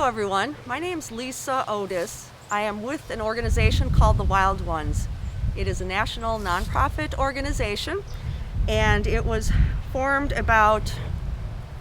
Hello everyone, my name's Lisa Otis. I am with an organization called the Wild Ones. It is a national nonprofit organization and it was formed about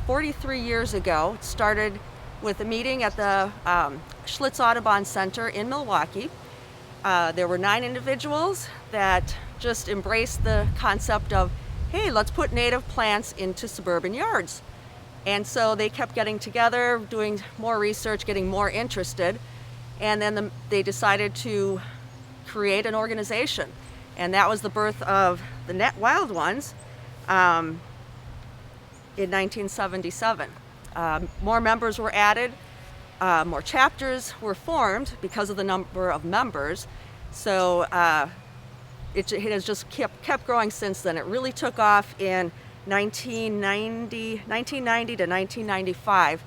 43 years ago. It started with a meeting at the Schlitz Audubon Center in Milwaukee. There were 9 individuals that just embraced the concept of, hey, let's put native plants into suburban yards. And so they kept getting together, doing more research, getting more interested, and then they decided to create an organization. And that was the birth of the Wild Ones in 1977. More members were added, more chapters were formed because of the number of members. So it has just kept growing since then. It really took off in 1990 to 1995.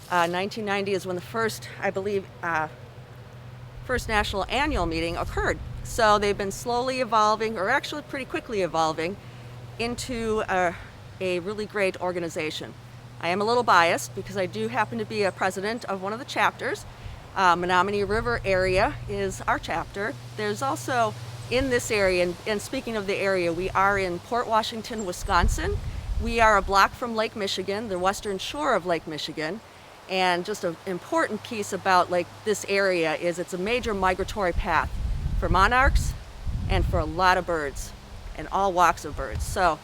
1990 is when the first, I believe, first national annual meeting occurred. So they've been slowly evolving, or actually pretty quickly evolving, into a really great organization. I am a little biased because I do happen to be a president of one of the chapters. Menomonee River area is our chapter. There's also in this area, and speaking of the area, we are in Port Washington, Wisconsin. We are a block from Lake Michigan, the western shore of Lake Michigan. And just an important piece about this area is it's a major migratory path for monarchs and for a lot of birds and all walks of birds. So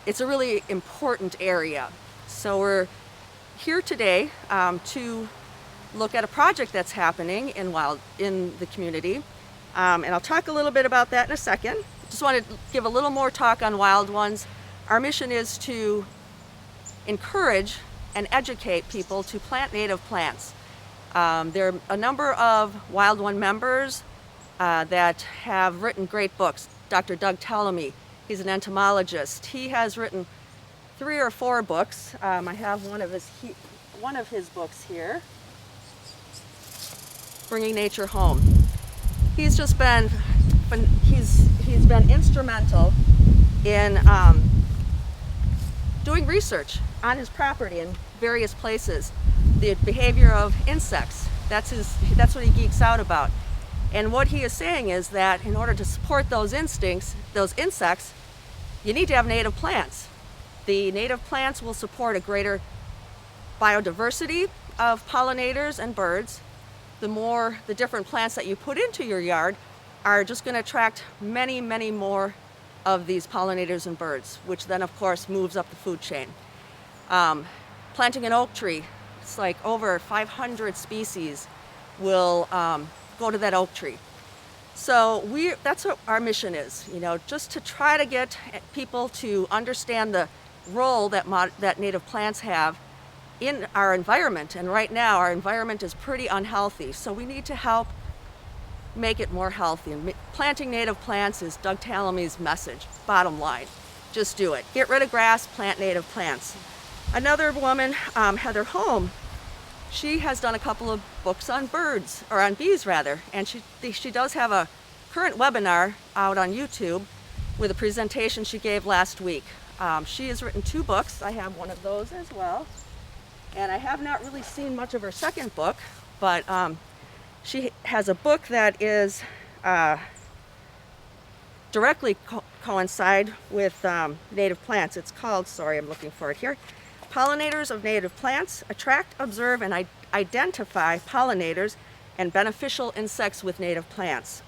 it's a really important area. So we're here today to look at a project that's happening in the community. And I'll talk a little bit about that in a second. Just wanted to give a little more talk on Wild Ones. Our mission is to encourage and educate people to plant native plants. There are a number of Wild One members that have written great books. Dr. Doug Tellamy, he's an entomologist. He has written 3 or 4 books. I have one of his books here, Bringing Nature Home. He's just been instrumental in doing research on his property in various places. The behavior of insects, that's what he geeks out about. And what he is saying is that in order to support those insects, you need to have native plants. The native plants will support a greater biodiversity of pollinators and birds. The different plants that you put into your yard are just going to attract many, many more of these pollinators and birds, which then of course moves up the food chain. Planting an oak tree, it's like over 500 species will go to that oak tree. So that's what our mission is, just to try to get people to understand the role that native plants have in our environment. And right now our environment is pretty unhealthy, so we need to help make it more healthy. And planting native plants is Doug Tallamy's message, bottom line. Just do it. Get rid of grass, plant native plants. Another woman, Heather Holm, she has done a couple of books on birds, or on bees rather, and she does have a current webinar out on YouTube with a presentation she gave last week. She has written 2 books. I have one of those as well. And I have not really seen much of her second book, but she has a book that is directly coincide with native plants. It's called, I'm looking for it here, Pollinators of Native Plants, Attract, Observe, and Identify Pollinators and Beneficial Insects with Native Plants.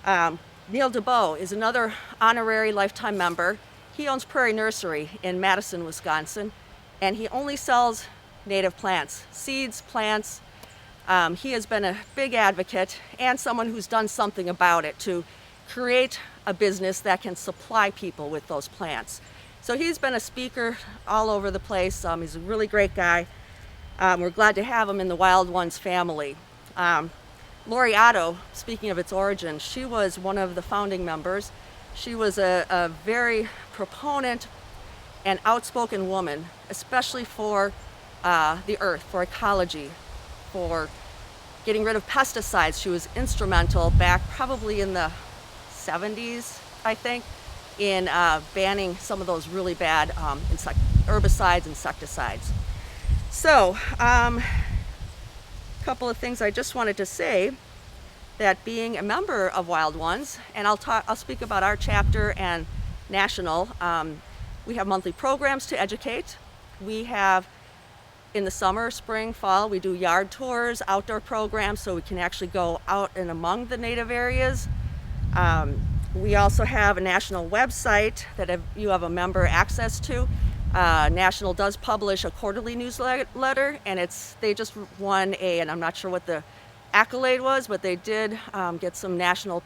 Neil DeBow is another honorary lifetime member. He owns Prairie Nursery in Madison, Wisconsin, and he only sells native plants, seeds, plants. He has been a big advocate and someone who's done something about it to create a business that can supply people with those plants. So he's been a speaker all over the place. He's a really great guy. We're glad to have him in the Wild Ones family. Lori Otto, speaking of its origin, she was one of the founding members. She was a very proponent and outspoken woman, especially for the earth, for ecology, for getting rid of pesticides. She was instrumental back probably in the 70s, I think, in banning some of those really bad herbicides, insecticides. So couple of things I just wanted to say, that being a member of Wild Ones, and I'll speak about our chapter and national, we have monthly programs to educate. We have, in the summer, spring, fall, we do yard tours, outdoor programs, so we can actually go out and among the native areas. We also have a national website that you have a member access to. National does publish a quarterly newsletter, and they just won and I'm not sure what the accolade was, but they did get some national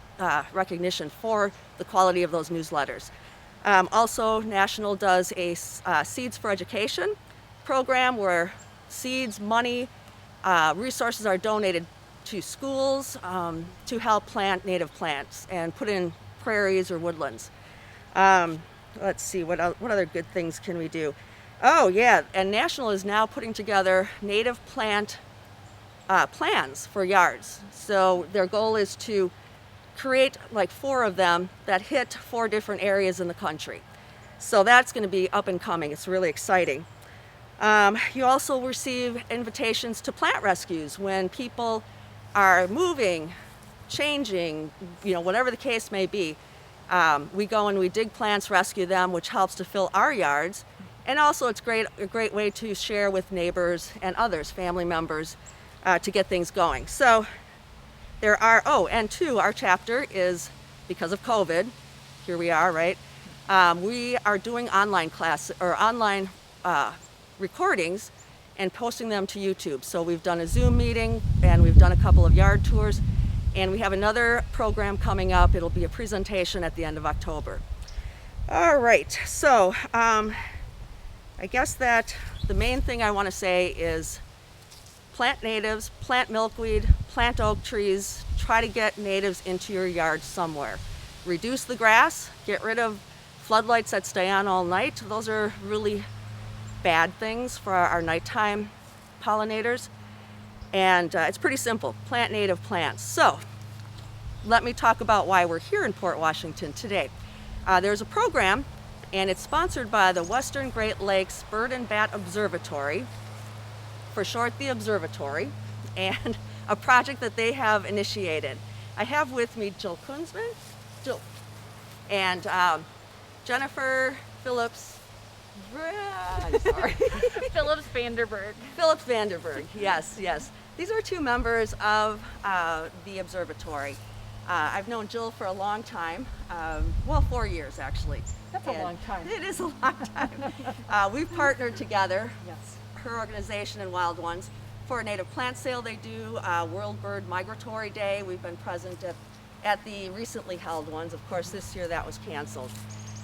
recognition for the quality of those newsletters. Also, National does a Seeds for Education program where seeds, money, resources are donated to schools to help plant native plants and put in prairies or woodlands. Let's see, what other good things can we do? Oh yeah, and National is now putting together native plant plans for yards. So their goal is to create like 4 of them that hit 4 different areas in the country. So that's going to be up and coming. It's really exciting. You also receive invitations to plant rescues when people are moving, changing, whatever the case may be. We go and we dig plants, rescue them, which helps to fill our yards. And also it's a great way to share with neighbors and others, family members, to get things going. So there are, and 2, our chapter is, because of COVID, here we are, right? We are doing online recordings and posting them to YouTube. So we've done a Zoom meeting and we've done a couple of yard tours, and we have another program coming up. It'll be a presentation at the end of October. All right, so I guess that the main thing I want to say is plant natives, plant milkweed, plant oak trees, try to get natives into your yard somewhere. Reduce the grass, get rid of floodlights that stay on all night. Those are really bad things for our nighttime pollinators. And it's pretty simple, plant native plants. So let me talk about why we're here in Port Washington today. There's a program, and it's sponsored by the Western Great Lakes Bird and Bat Observatory, for short the Observatory, and a project that they have initiated. I have with me Jill Kunzman, and Jennifer Phillips, Phillips Vanderberg. Phillips Vanderberg, yes. These are 2 members of the Observatory. I've known Jill for a long time, 4 years actually. That's a long time. It is a long time. We've partnered together, Yes. her organization and Wild Ones, for a native plant sale they do, World Bird Migratory Day. We've been present at the recently held ones. Of course, this year that was canceled.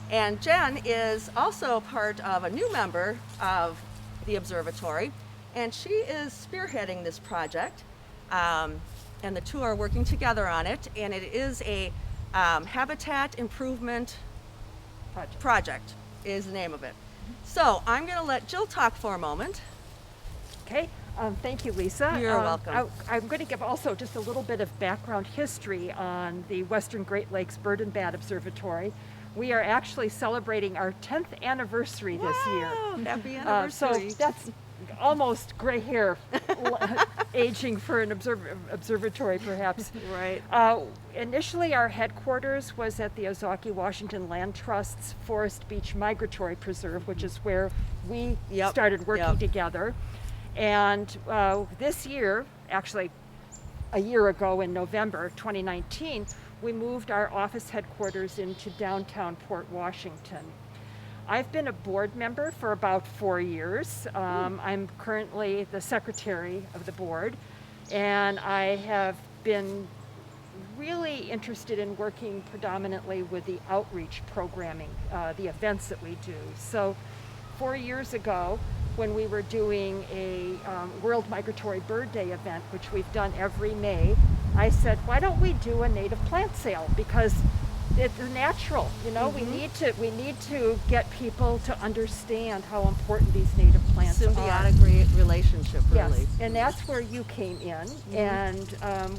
And Jen is also part of a new member of the Observatory, and she is spearheading this project. And the 2 are working together on it, and it is a habitat improvement project is the name of it. So I'm going to let Jill talk for a moment. Okay. Thank you, Lisa. You're welcome. I'm going to give also just a little bit of background history on the Western Great Lakes Bird and Bat Observatory. We are actually celebrating our 10th anniversary this year. Happy anniversary. So that's almost gray hair aging for an observatory, perhaps. Right. Initially, our headquarters was at the Ozaukee Washington Land Trust's Forest Beach Migratory Preserve, which is where we started working together. And this year, actually a year ago in November 2019, we moved our office headquarters into downtown Port Washington. I've been a board member for about 4 years. I'm currently the secretary of the board, and I have been really interested in working predominantly with the outreach programming, the events that we do. So 4 years ago, when we were doing a World Migratory Bird Day event, which we've done every May, I said, why don't we do a native plant sale? Because it's natural, we need to get people to understand how important these native plants are. Symbiotic relationship, really. Yes, and that's where you came in, and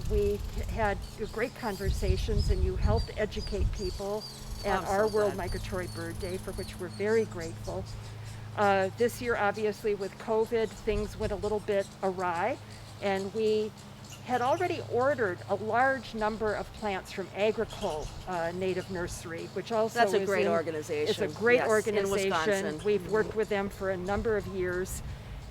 we had great conversations, and you helped educate people at our World Migratory Bird Day, for which we're very grateful. This year, obviously, with COVID, things went a little bit awry, And we had already ordered a large number of plants from Agricole Native Nursery, which also That's a is great organization. It's a great Yes, organization. in Wisconsin. We've worked with them for a number of years.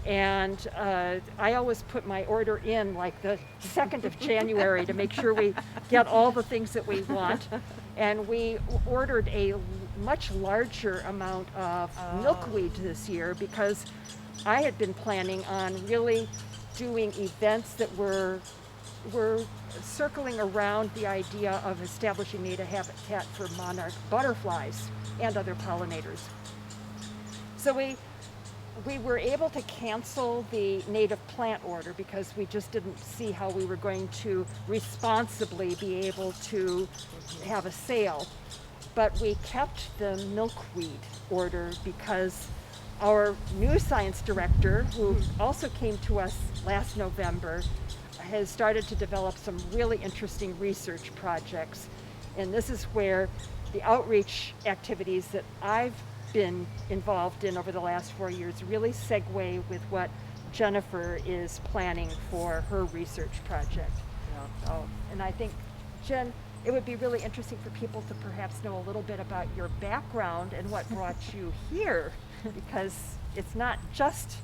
And I always put my order in like the 2nd of January to make sure we get all the things that we want. And we ordered a much larger amount of milkweed this year because I had been planning on really doing events that were circling around the idea of establishing native habitat for monarch butterflies and other pollinators. So we were able to cancel the native plant order because we just didn't see how we were going to responsibly be able to have a sale. But we kept the milkweed order because our new science director, who also came to us last November, has started to develop some really interesting research projects. And this is where the outreach activities that I've been involved in over the last 4 years really segue with what Jennifer is planning for her research project. And I think, Jen, it would be really interesting for people to perhaps know a little bit about your background and what brought you here, because it's not just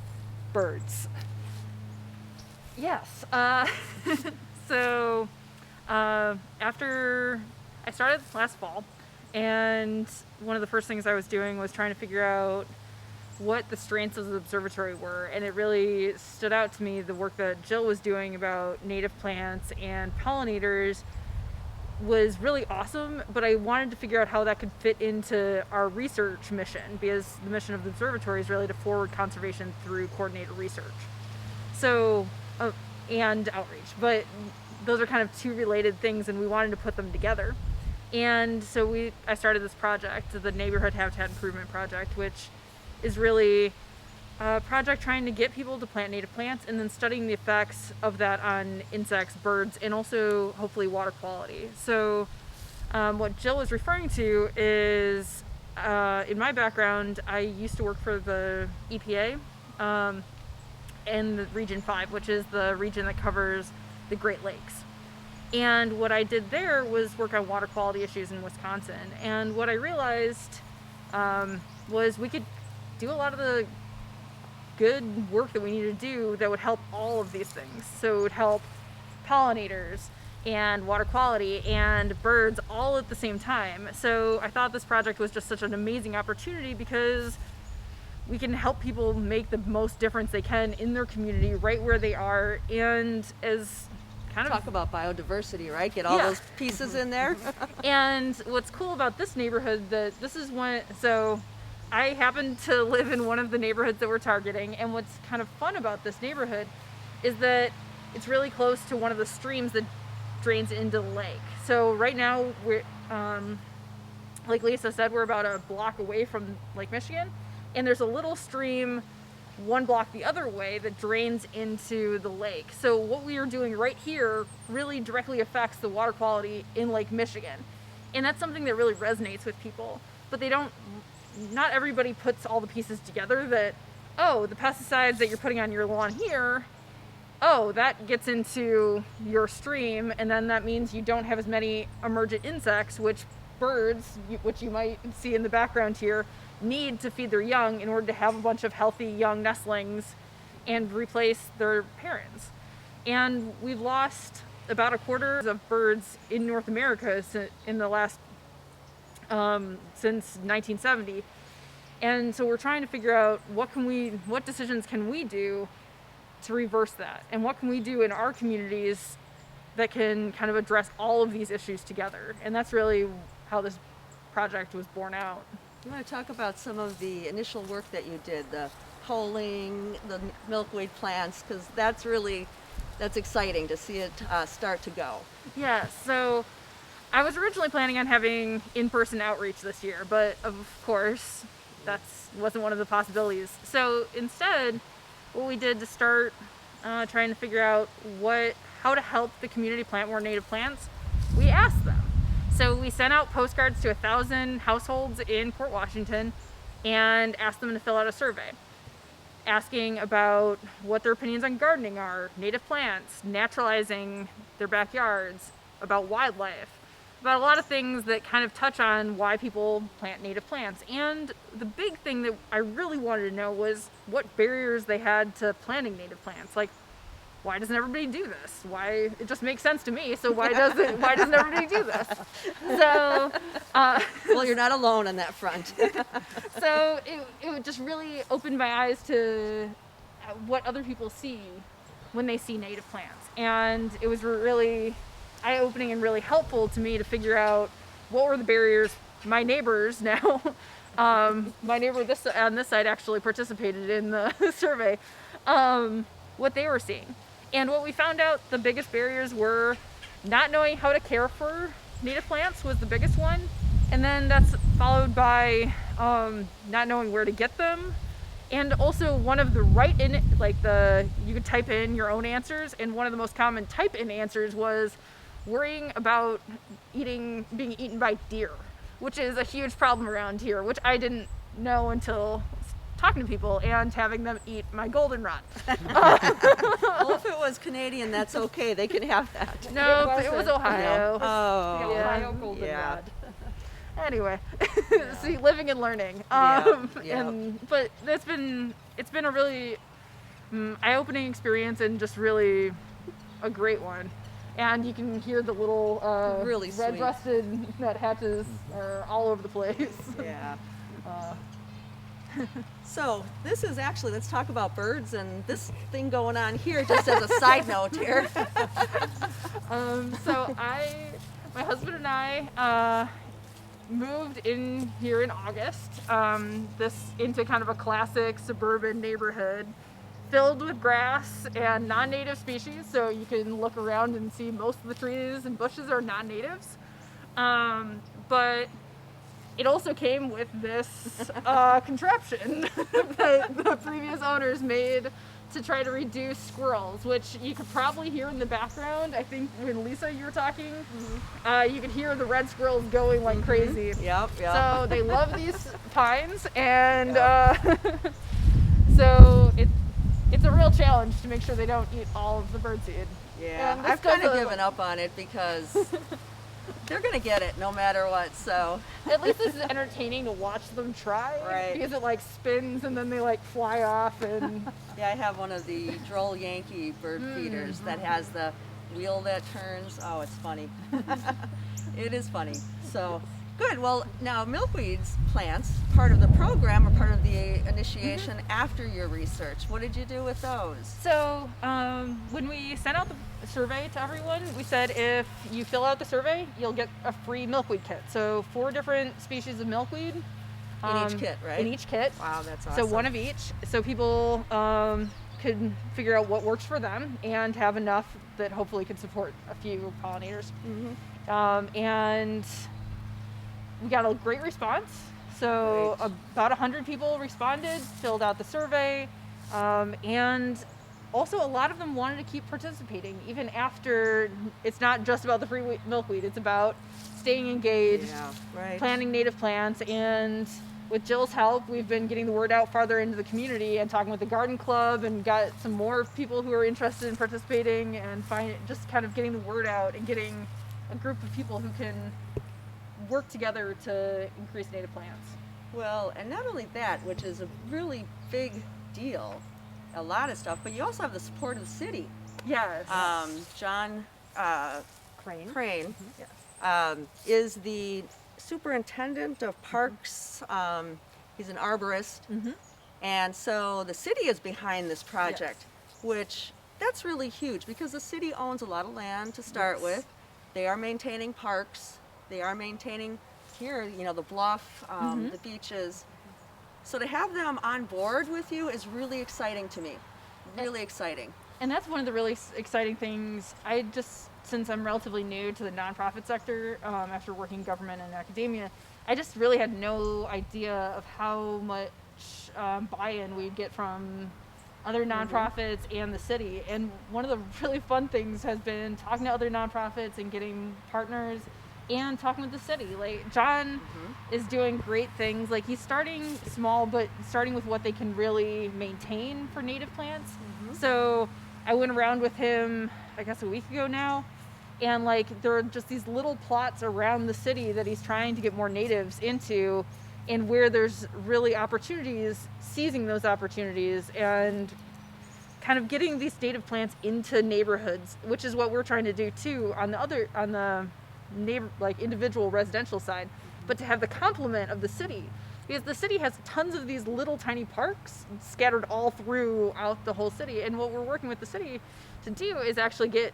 birds. Yes. So after I started last fall, and one of the first things I was doing was trying to figure out what the strengths of the observatory were, and it really stood out to me the work that Jill was doing about native plants and pollinators was really awesome, but I wanted to figure out how that could fit into our research mission, because the mission of the observatory is really to forward conservation through coordinated research. So, and outreach, but those are kind of two related things, and we wanted to put them together. And so I started this project, the Neighborhood Habitat Improvement Project, which is really a project trying to get people to plant native plants and then studying the effects of that on insects, birds, and also hopefully water quality. So what Jill is referring to is, in my background, I used to work for the EPA in the Region 5, which is the region that covers the Great Lakes. And what I did there was work on water quality issues in Wisconsin. And what I realized was we could do a lot of the good work that we need to do that would help all of these things. So it would help pollinators and water quality and birds all at the same time. So I thought this project was just such an amazing opportunity because we can help people make the most difference they can in their community right where they are, and as kind of talk about biodiversity, right? Get all those pieces in there. And what's cool about this neighborhood, that this is one, so I happen to live in one of the neighborhoods that we're targeting, and what's kind of fun about this neighborhood is that it's really close to one of the streams that drains into the lake. So right now we're, like Lisa said, we're about a block away from Lake Michigan, and there's a little stream 1 block the other way that drains into the lake. So what we are doing right here really directly affects the water quality in Lake Michigan. And that's something that really resonates with people. But not everybody puts all the pieces together that, oh, the pesticides that you're putting on your lawn here, oh, that gets into your stream, and then that means you don't have as many emergent insects, which birds, which you might see in the background here, need to feed their young in order to have a bunch of healthy young nestlings and replace their parents. And we've lost about 1/4 of birds in North America in the last since 1970. And so we're trying to figure out what decisions can we do to reverse that, and what can we do in our communities that can kind of address all of these issues together. And that's really how this project was born out. You want to talk about some of the initial work that you did, the polling, the milkweed plants, because that's exciting to see it start to go. Yeah, so I was originally planning on having in-person outreach this year, but of course that wasn't one of the possibilities. So instead, what we did to start trying to figure out how to help the community plant more native plants, we asked them. So we sent out postcards to 1,000 households in Port Washington and asked them to fill out a survey. asking about what their opinions on gardening are, native plants, naturalizing their backyards, about wildlife, about a lot of things that kind of touch on why people plant native plants. And the big thing that I really wanted to know was what barriers they had to planting native plants. Like, why doesn't everybody do this? Why, it just makes sense to me, so why doesn't everybody do this? So Well, you're not alone on that front. so it just really opened my eyes to what other people see when they see native plants. And it was really eye-opening and really helpful to me to figure out what were the barriers. My neighbors now, my neighbor on this side actually participated in the survey, what they were seeing. And what we found out, the biggest barriers were not knowing how to care for native plants was the biggest one. And then that's followed by not knowing where to get them. And also one of the you could type in your own answers, and one of the most common type in answers was worrying about being eaten by deer, which is a huge problem around here, which I didn't know until talking to people and having them eat my goldenrod. Well, if it was Canadian, that's okay. They can have that. No, it was Ohio. Oh, The Ohio goldenrod. yeah. Anyway, see, living and learning. But it's been a really eye-opening experience, and just really a great one. And you can hear the little Really red-breasted nuthatches are all over the place. Yeah. So this is actually, let's talk about birds and this thing going on here, just as a side note here. So my husband and I moved in here in August, into kind of a classic suburban neighborhood filled with grass and non-native species. So you can look around and see most of the trees and bushes are non-natives. But it also came with this contraption that the previous owners made to try to reduce squirrels, which you could probably hear in the background. I think when Lisa, you were talking, you could hear the red squirrels going like crazy. Yep. So they love these pines, and so it's a real challenge to make sure they don't eat all of the birdseed. Yeah, And this I've kind of doesn't- given up on it because they're going to get it no matter what, so. At least this is entertaining to watch them try, Right. because it like spins and then they like fly off and Yeah, I have one of the Droll Yankee bird feeders that has the wheel that turns. Oh, it's funny. It is funny. So, good. Well, now milkweeds plants, part of the program or part of the initiation after your research. What did you do with those? So when we sent out the survey to everyone, we said if you fill out the survey, you'll get a free milkweed kit. So 4 different species of milkweed. In each kit, right? In each kit. Wow, that's awesome. So one of each. So people could figure out what works for them and have enough that hopefully could support a few pollinators. And we got a great response. So Great. about 100 people responded, filled out the survey, and also a lot of them wanted to keep participating even after. It's not just about the free milkweed, it's about staying engaged, Yeah, right. planting native plants, and with Jill's help, we've been getting the word out farther into the community and talking with the garden club, and got some more people who are interested in participating, and just kind of getting the word out and getting a group of people who can work together to increase native plants. Well, and not only that, which is a really big deal, a lot of stuff, but you also have the support of the city. Yes. John Crane. Crane is the superintendent of parks. He's an arborist. And so the city is behind this project, which that's really huge because the city owns a lot of land to start with. They are maintaining parks. They are maintaining here, the bluff, the beaches. So to have them on board with you is really exciting to me. Really exciting. And that's one of the really exciting things. Since I'm relatively new to the nonprofit sector, after working government and academia, I just really had no idea of how much buy-in we'd get from other nonprofits and the city. And one of the really fun things has been talking to other nonprofits and getting partners and talking with the city. Like John is doing great things. Like he's starting small, but starting with what they can really maintain for native plants. So I went around with him, I guess a week ago now, and like there are just these little plots around the city that he's trying to get more natives into, and where there's really opportunities, seizing those opportunities and kind of getting these native plants into neighborhoods, which is what we're trying to do too on the neighbor, like individual residential side, but to have the complement of the city, because the city has tons of these little tiny parks scattered all throughout the whole city. And what we're working with the city to do is actually get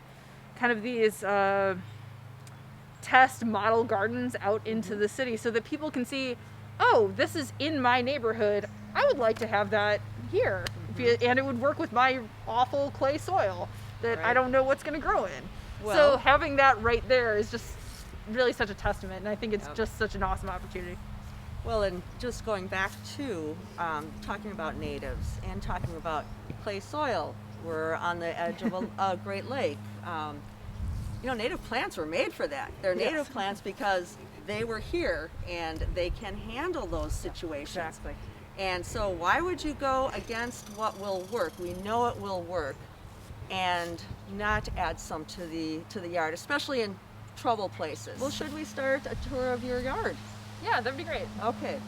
kind of these test model gardens out into the city so that people can see, oh, this is in my neighborhood, I would like to have that here. And it would work with my awful clay soil that I don't know what's going to grow in. Well, so having that right there is just really such a testament, and I think it's just such an awesome opportunity. Well, and just going back to talking about natives and talking about clay soil, we're on the edge of a Great Lake. Native plants were made for that. They're native plants because they were here and they can handle those situations. Exactly. And so why would you go against what will work? We know it will work, and not add some to the yard, especially in trouble places. Well, should we start a tour of your yard? Yeah, that'd be great. Okay.